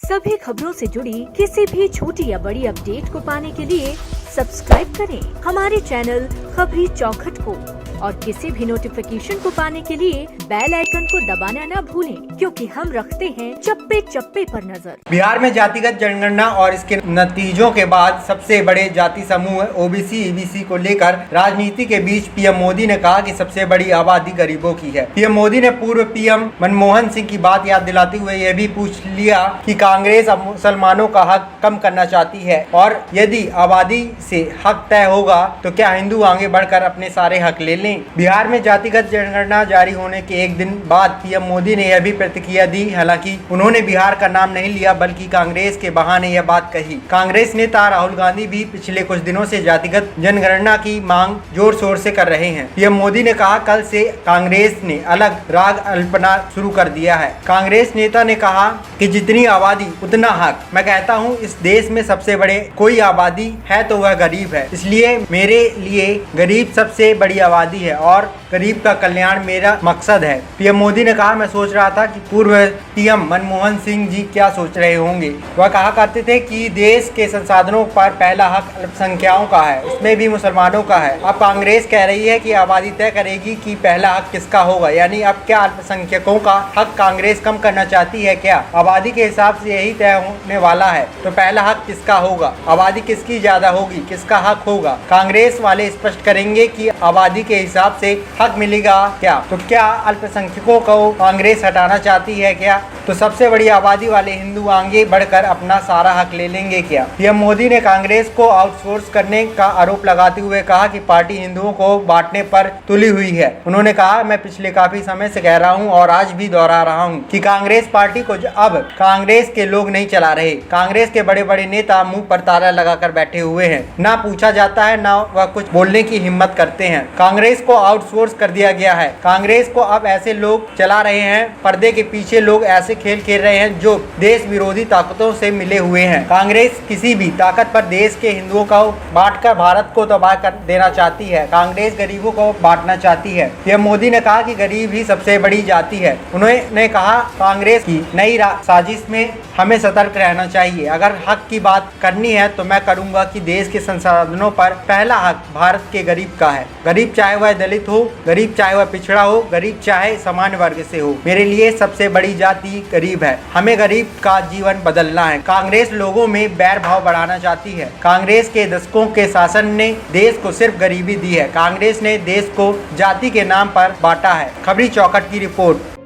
सभी खबरों से जुड़ी किसी भी छोटी या बड़ी अपडेट को पाने के लिए सब्सक्राइब करें हमारे चैनल खबरी चौखट को और किसी भी नोटिफिकेशन को पाने के लिए बेल आइकन को दबाना न भूलें, क्योंकि हम रखते हैं चप्पे चप्पे पर नजर। बिहार में जातिगत जनगणना और इसके नतीजों के बाद सबसे बड़े जाति समूह ओबीसी ईबीसी को लेकर राजनीति के बीच पीएम मोदी ने कहा कि सबसे बड़ी आबादी गरीबों की है। पीएम मोदी ने पूर्व पीएम मनमोहन सिंह की बात याद दिलाते हुए यह भी पूछ लिया कि कांग्रेस अब मुसलमानों का हक कम करना चाहती है और यदि आबादी से हक तय होगा तो क्या हिंदू आगे बढ़कर अपने सारे हक ले लें। बिहार में जातिगत जनगणना जारी होने के एक दिन बाद पीएम मोदी ने यह भी प्रतिक्रिया दी। हालांकि उन्होंने बिहार का नाम नहीं लिया बल्कि कांग्रेस के बहाने यह बात कही। कांग्रेस नेता राहुल गांधी भी पिछले कुछ दिनों से जातिगत जनगणना की मांग जोर शोर से कर रहे हैं। पीएम मोदी ने कहा कल से कांग्रेस ने अलग राग अल्पना शुरू कर दिया है। कांग्रेस नेता ने कहा कि जितनी आबादी उतना हक। मैं कहता हूँ इस देश में सबसे बड़े कोई आबादी है तो वह गरीब है, इसलिए मेरे लिए गरीब सबसे बड़ी आबादी है और गरीब का कल्याण मेरा मकसद है। पीएम मोदी ने कहा मैं सोच रहा था कि पूर्व पीएम मनमोहन सिंह जी क्या सोच रहे होंगे। वह कहा करते थे कि देश के संसाधनों पर पहला हक अल्पसंख्यकों का है, उसमें भी मुसलमानों का है। अब कांग्रेस कह रही है कि आबादी तय करेगी कि पहला हक किसका होगा, यानी अब क्या अल्पसंख्यकों का हक कांग्रेस कम करना चाहती है क्या? आबादी के हिसाब से यही तय होने वाला है। तो पहला हक किसका होगा, आबादी किसकी ज्यादा होगी, किसका हक होगा? कांग्रेस वाले स्पष्ट करेंगे कि आबादी के हिसाब से हक मिलेगा क्या? तो क्या अल्पसंख्यकों को कांग्रेस हटाना चाहती है क्या? तो सबसे बड़ी आबादी वाले हिंदू आगे बढ़कर अपना सारा हक ले लेंगे क्या? पीएम मोदी ने कांग्रेस को आउटसोर्स करने का आरोप लगाते हुए कहा कि पार्टी हिंदुओं को बांटने पर तुली हुई है। उन्होंने कहा मैं पिछले काफी समय से कह रहा हूं और आज भी दोहरा रहा हूं कि कांग्रेस पार्टी को अब कांग्रेस के लोग नहीं चला रहे। कांग्रेस के बड़े बड़े नेता मुंह पर ताला लगाकर बैठे हुए हैं, ना पूछा जाता है ना वह कुछ बोलने की हिम्मत करते हैं। कांग्रेस को आउटसोर्स कर दिया गया है। कांग्रेस को अब ऐसे लोग चला रहे हैं, पर्दे के पीछे लोग ऐसे खेल खेल रहे हैं जो देश विरोधी ताकतों से मिले हुए हैं। कांग्रेस किसी भी ताकत पर देश के हिंदुओं को बांटकर भारत को तबाह कर देना चाहती है। कांग्रेस गरीबों को बांटना चाहती है। पीएम मोदी ने कहा कि गरीब ही सबसे बड़ी जाति है। उन्होंने कहा कांग्रेस की नई साजिश में हमें सतर्क रहना चाहिए। अगर हक की बात करनी है तो मैं करूंगा कि देश के संसाधनों पर पहला हक भारत के गरीब का है। गरीब चाहे वह दलित हो, गरीब चाहे वह पिछड़ा हो, गरीब चाहे सामान्य वर्ग से हो, मेरे लिए सबसे बड़ी जाति गरीब है। हमें गरीब का जीवन बदलना है। कांग्रेस लोगों में बैर भाव बढ़ाना चाहती है। कांग्रेस के दशकों के शासन ने देश को सिर्फ गरीबी दी है। कांग्रेस ने देश को जाति के नाम पर बांटा है। खबरी चौखट की रिपोर्ट।